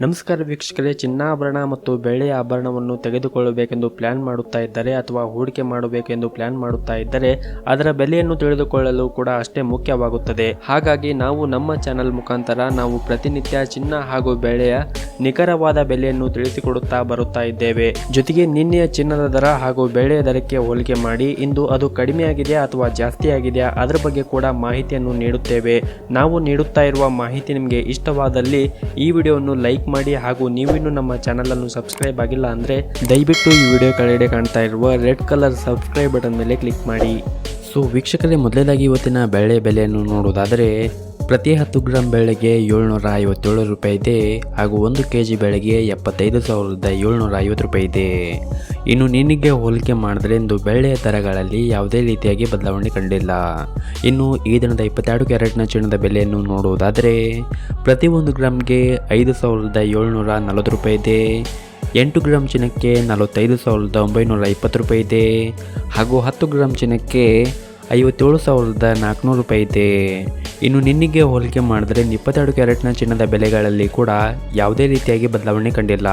ನಮಸ್ಕಾರ ವೀಕ್ಷಕರೇ, ಚಿನ್ನಾಭರಣ ಮತ್ತು ಬೆಳ್ಳಿಯ ಆಭರಣವನ್ನು ತೆಗೆದುಕೊಳ್ಳಬೇಕೆಂದು ಪ್ಲಾನ್ ಮಾಡುತ್ತಾ ಇದ್ದರೆ ಅಥವಾ ಹೂಡಿಕೆ ಮಾಡಬೇಕೆಂದು ಪ್ಲಾನ್ ಮಾಡುತ್ತಾ ಇದ್ದರೆ ಅದರ ಬೆಲೆಯನ್ನು ತಿಳಿದುಕೊಳ್ಳಲು ಕೂಡ ಅಷ್ಟೇ ಮುಖ್ಯವಾಗುತ್ತದೆ. ಹಾಗಾಗಿ ನಾವು ನಮ್ಮ ಚಾನೆಲ್ ಮುಖಾಂತರ ನಾವು ಪ್ರತಿನಿತ್ಯ ಚಿನ್ನ ಹಾಗೂ ಬೆಳ್ಳಿಯ ನಿಖರವಾದ ಬೆಲೆಯನ್ನು ತಿಳಿಸಿಕೊಡುತ್ತಾ ಬರುತ್ತಾ ಇದ್ದೇವೆ. ಜೊತೆಗೆ ನಿನ್ನೆಯ ಚಿನ್ನದ ದರ ಹಾಗೂ ಬೆಳ್ಳಿಯ ದರಕ್ಕೆ ಹೋಲಿಕೆ ಮಾಡಿ ಇಂದು ಅದು ಕಡಿಮೆ ಆಗಿದೆಯಾ ಅಥವಾ ಜಾಸ್ತಿ ಆಗಿದೆಯಾ ಅದರ ಬಗ್ಗೆ ಕೂಡ ಮಾಹಿತಿಯನ್ನು ನೀಡುತ್ತೇವೆ. ನಾವು ನೀಡುತ್ತಾ ಇರುವ ಮಾಹಿತಿ ನಿಮಗೆ ಇಷ್ಟವಾದಲ್ಲಿ ಈ ವಿಡಿಯೋವನ್ನು ಲೈಕ್ ಮಾಡಿ ಹಾಗೂ ನೀವಿನ್ನೂ ನಮ್ಮ ಚಾನಲ್ ಅನ್ನು ಸಬ್ಸ್ಕ್ರೈಬ್ ಆಗಿಲ್ಲ ಅಂದ್ರೆ ದಯವಿಟ್ಟು ಈ ವಿಡಿಯೋ ಕೆಳಗಡೆ ಕಾಣ್ತಾ ಇರುವ ರೆಡ್ ಕಲರ್ ಸಬ್ಸ್ಕ್ರೈಬ್ ಬಟನ್ ಮೇಲೆ ಕ್ಲಿಕ್ ಮಾಡಿ. ಸೊ ವೀಕ್ಷಕರೇ, ಮೊದಲನೇದಾಗಿ ಇವತ್ತಿನ ಬೆಳ್ಳಿ ಬೆಲೆಯನ್ನು ನೋಡೋದಾದರೆ ಪ್ರತಿ 10 ಗ್ರಾಂ ಬೆಳ್ಳಿಗೆ 757 ರೂಪಾಯಿ ಇದೆ ಹಾಗೂ 1 kg ಬೆಳ್ಳಿಗೆ 75,750 ರೂಪಾಯಿ ಇದೆ. ಇನ್ನು ನಿನ್ನೆಗೆ ಹೋಲಿಕೆ ಮಾಡಿದ್ರೆ ಇಂದು ಬೆಳ್ಳಿಯ ದರಗಳಲ್ಲಿ ಯಾವುದೇ ರೀತಿಯಾಗಿ ಬದಲಾವಣೆ ಕಂಡಿಲ್ಲ. ಇನ್ನು ಈ ದಿನದ 22 ಕ್ಯಾರೆಟ್ನ ಚಿನ್ನದ ಬೆಲೆಯನ್ನು ನೋಡುವುದಾದರೆ ಪ್ರತಿ 1 ಗ್ರಾಮ್ಗೆ 5,740 ರೂಪಾಯಿ ಇದೆ. 8 ಗ್ರಾಂ ಚಿನ್ನಕ್ಕೆ 45,920 ರೂಪಾಯಿ ಇದೆ ಹಾಗೂ 10 ಗ್ರಾಂ ಚಿನ್ನಕ್ಕೆ 57,400 ರೂಪಾಯಿ ಇದೆ. ಇನ್ನು ನಿನ್ನೆಗೆ ಹೋಲಿಕೆ ಮಾಡಿದ್ರೆ 22 ಕ್ಯಾರೆಟ್ನ ಚಿನ್ನದ ಬೆಲೆಗಳಲ್ಲಿ ಕೂಡ ಯಾವುದೇ ರೀತಿಯಾಗಿ ಬದಲಾವಣೆ ಕಂಡಿಲ್ಲ.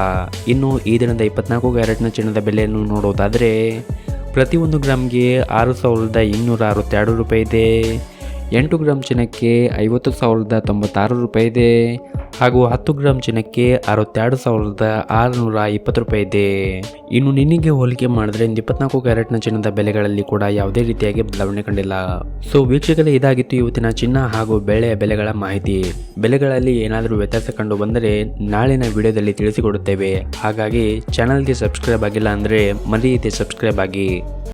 ಇನ್ನು ಈ ದಿನದ 24 ಕ್ಯಾರೆಟ್ನ ಚಿನ್ನದ ಬೆಲೆಯನ್ನು ನೋಡೋದಾದರೆ ಪ್ರತಿ 1 ಗ್ರಾಮ್ಗೆ 6,262 ರೂಪಾಯಿ ಇದೆ. 8 ಗ್ರಾಂ ಚಿನ್ನಕ್ಕೆ 50,096 ರೂಪಾಯಿ ಇದೆ ಹಾಗೂ 10 ಗ್ರಾಂ ಚಿನ್ನಕ್ಕೆ 62,620 ರೂಪಾಯಿ ಇದೆ. ಇನ್ನು ನಿನ್ನೆಗೆ ಹೋಲಿಕೆ ಮಾಡಿದ್ರೆ 24 ಕ್ಯಾರೆಟ್ನ ಚಿನ್ನದ ಬೆಲೆಗಳಲ್ಲಿ ಕೂಡ ಯಾವುದೇ ರೀತಿಯಾಗಿ ಬದಲಾವಣೆ ಕಂಡಿಲ್ಲ. ಸೊ ವೀಕ್ಷಕರೇ, ಇದಾಗಿತ್ತು ಇವತ್ತಿನ ಚಿನ್ನ ಹಾಗೂ ಬೆಳ್ಳಿಯ ಬೆಲೆಗಳ ಮಾಹಿತಿ. ಬೆಲೆಗಳಲ್ಲಿ ಏನಾದರೂ ವ್ಯತ್ಯಾಸ ಕಂಡು ಬಂದರೆ ನಾಳಿನ ವಿಡಿಯೋದಲ್ಲಿ ತಿಳಿಸಿಕೊಡುತ್ತೇವೆ. ಹಾಗಾಗಿ ಚಾನಲ್ಗೆ ಸಬ್ಸ್ಕ್ರೈಬ್ ಆಗಿಲ್ಲ ಅಂದರೆ ಮರೆಯದೆ ಸಬ್ಸ್ಕ್ರೈಬ್ ಆಗಿ.